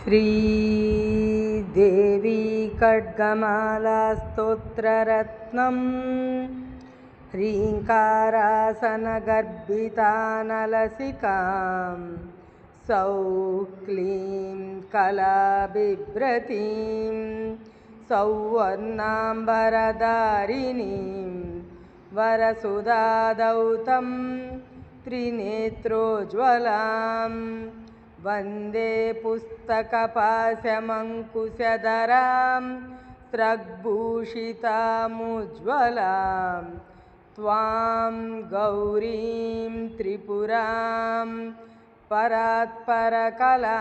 श्रीदेवी खड्गमालास्तोत्ररत्नं ह्रीङ्कारासनगर्भितानलसिकां सौः क्लीं कलाबिभ्रतीं सौवर्णाम्बरधारिणीं वरसुधादौतं त्रिनेत्रोज्ज्वलां वन्दे पुस्तकपाशमङ्कुशधरां स्रग्भूषितामुज्ज्वलां त्वां गौरीं त्रिपुरां परात्परकलां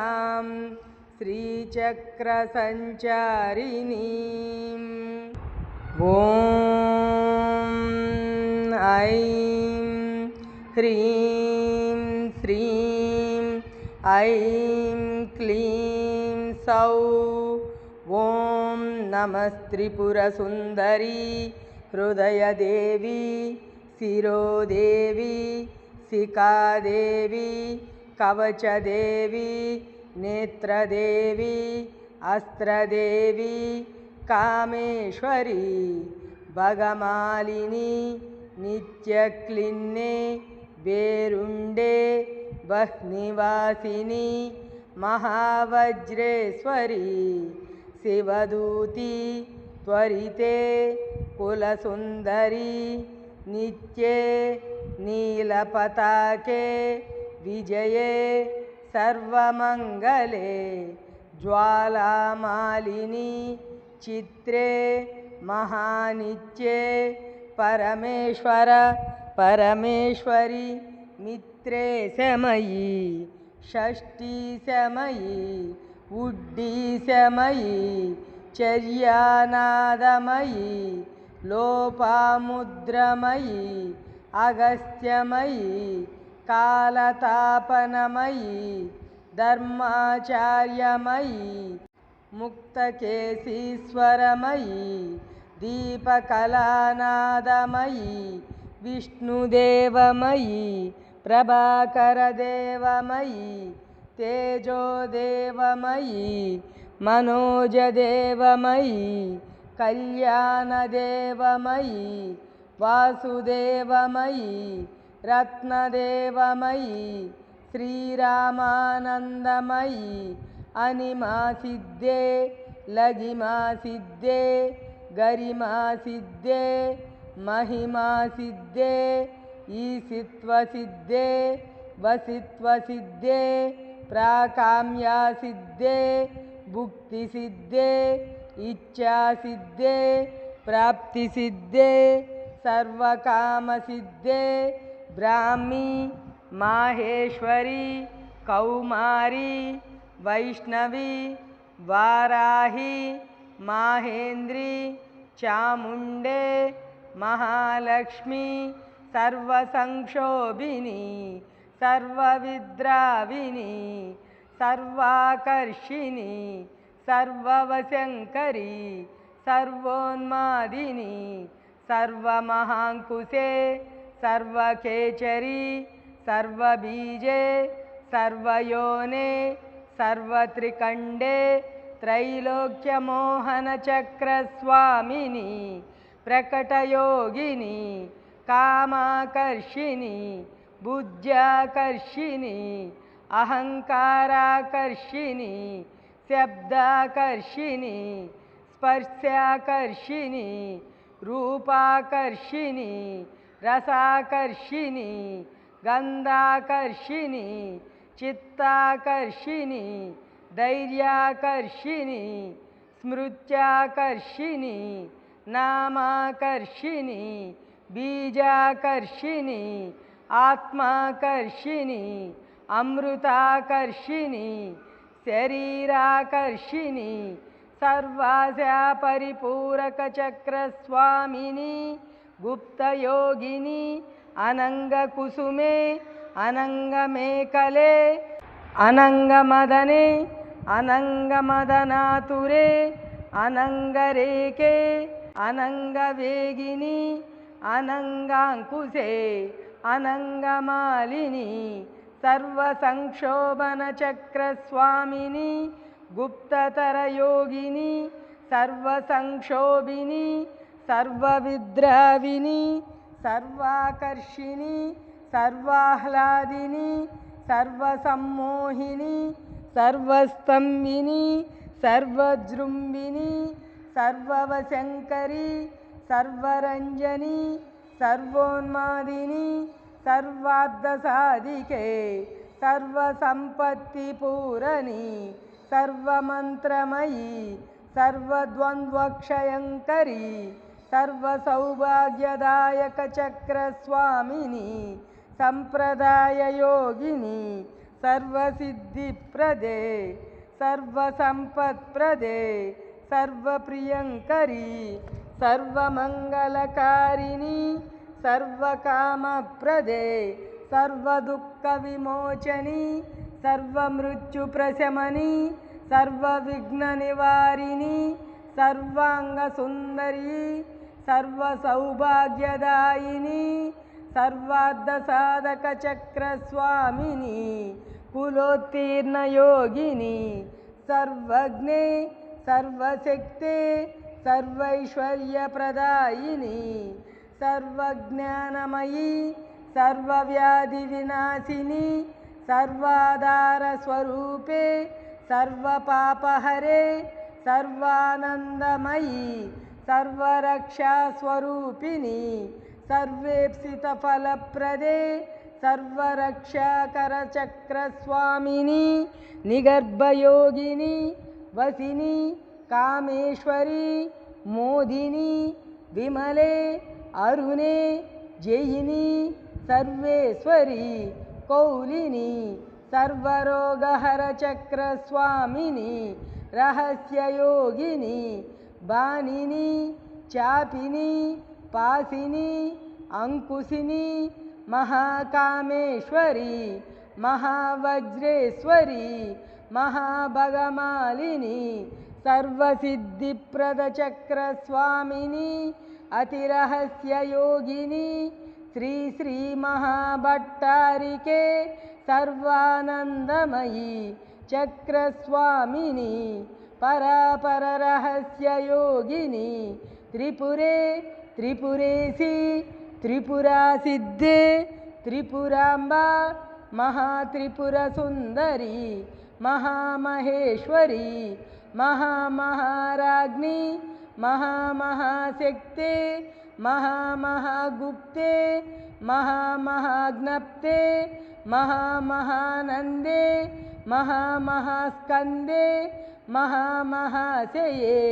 श्रीचक्रसञ्चारिणीम् ॐ ऐं ह्रीं श्रीं ऐं क्लीं सौः ॐ नमस्त्रिपुरसुन्दरी हृदयदेवी शिरोदेवी शिखादेवी कवचदेवी नेत्रदेवी अस्त्रदेवी कामेश्वरी भगमालिनी नित्यक्लिन्ने बेरुण्डे बह्निवासिनी महावज्रेश्वरी शिवदूती त्वरिते कुलसुन्दरी नित्ये नीलपताके विजये सर्वमङ्गले ज्वालामालिनी चित्रे महानित्ये परमेश्वर परमेश्वरी मित्रे समयी षष्ठी समयी उड्डी समयी चर्यानादमयी लोपामुद्रमयी अगस्त्यमयी कालतापनमयी धर्माचार्यमयी मुक्तकेशीश्वरमयी दीपकलानादमयी विष्णुदेवमयी प्रभाकरदेवमयी तेजोदेवमयी मनोजदेवमयी कल्याणदेवमयी वासुदेवमयी रत्नदेवमयी श्रीरामानन्दमयी अनिमासिद्धे लघिमासिद्धे गरिमासिद्धे महिमासिद्धे ईशित्वसिद्धे वसित्वसिद्धे प्राकाम्यासिद्धे भुक्तिसिद्धे इच्छासिद्धे प्राप्तिसिद्धे सर्वकामसिद्धे ब्राह्मी माहेश्वरी कौमारी वैष्णवी वाराही माहेन्द्री चामुण्डे महालक्ष्मी सर्वसंक्षोभिनी सर्वविद्राविनी सर्वाकर्षिणी सर्ववशङ्करी सर्वोन्मादिनी सर्वमहाङ्कुशे सर्वकेचरी सर्वबीजे सर्वयोने सर्वत्रिकण्डे त्रैलोक्यमोहनचक्रस्वामिनी प्रकटयोगिनी कामाकर्षिणी बुद्ध्याकर्षिणी अहङ्काराकर्षिणी शब्दाकर्षिणी स्पर्शाकर्षिणी रूपाकर्षिणी रसाकर्षिणी गन्धाकर्षिणी चित्ताकर्षिणी धैर्याकर्षिणी स्मृत्याकर्षिणी नामाकर्षिणी बीजाकर्षिणी आत्माकर्षिणी अमृताकर्षिणी शरीराकर्षिणी सर्वास्या परिपूरकचक्रस्वामिनी गुप्तयोगिनी अनङ्गकुसुमे अनङ्गमेकले अनङ्गमदने अनङ्गमदनातुरे अनङ्गरेखे अनङ्गवेगिनी अनङ्गाङ्कुशे अनङ्गमालिनी सर्वसंक्षोभनचक्रस्वामिनी गुप्ततरयोगिनी सर्वसंक्षोभिनी सर्वविद्राविनी सर्वाकर्षिणी सर्वाह्लादिनी सर्वसम्मोहिनी सर्वस्तंभिनी सर्वजृंभिनी सर्ववशंकरी सर्वरंजनी सर्वोन्मादिनी सर्वार्धसाधिके सर्वसंपत्तिपूरणी सर्वमंत्रमयी सर्वद्वंद्वक्षयंकरी सर्वसौभाग्यदायकचक्रस्वामिनी संप्रदाययोगिनी सर्वसिद्धिप्रदे सर्वसंपत्प्रदे सर्वप्रियंकरी सर्वमंगलकारिणी सर्वकामप्रदे सर्वदुःखविमोचनी सर्वमृत्युप्रशमनी सर्वविघ्ननिवारिणी सर्वांगसुंदरी सर्वसौभाग्यदायिनी सर्वार्धसाधकचक्रस्वामिनी कुलोत्तीर्णयोगिनी सर्वज्ञे सर्वशक्ते सर्वैश्वर्यप्रदायिनी सर्वज्ञानमयी सर्वव्याधिविनाशिनी सर्वाधारस्वरूपे सर्वपापहरे सर्वानंदमयी सर्वरक्षास्वरूपिणी सर्वेप्सितफलप्रदे सर्वरक्षाकरचक्रस्वामिनी निगर्भयोगिनी वसिनी कामेश्वरी मोदिनी विमले अरुणे जयिनी सर्वेश्वरी कौलिनी सर्वरोगहरचक्रस्वामिनी रहस्ययोगिनी बानिनी चापिनी पासिनी अंकुशिनी महाकामेश्वरी महावज्रेश्वरी महाभगमालिनी सर्वसिद्धिप्रदचक्रस्वामिनी अतिरहस्ययोगिनी श्री श्री महाभट्टारिके सर्वानंदमयी चक्रस्वामिनी परापररहस्ययोगिनी त्रिपुरे त्रिपुरेशी त्रिपुरासिद्धे त्रिपुरांबा महात्रिपुरसुंदरी महामहेश्वरी महामहाराज्ञी महामहाशक्ते महामहागुप्ते महामहाज्ञप्ते महामहानंदे महामहास्कंदे महामहाशये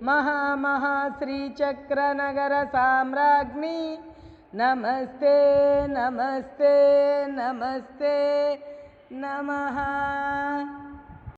महामहाश्रीचक्रनगर साम्राज्ञी नमस्ते नमस्ते नमस्ते नमः।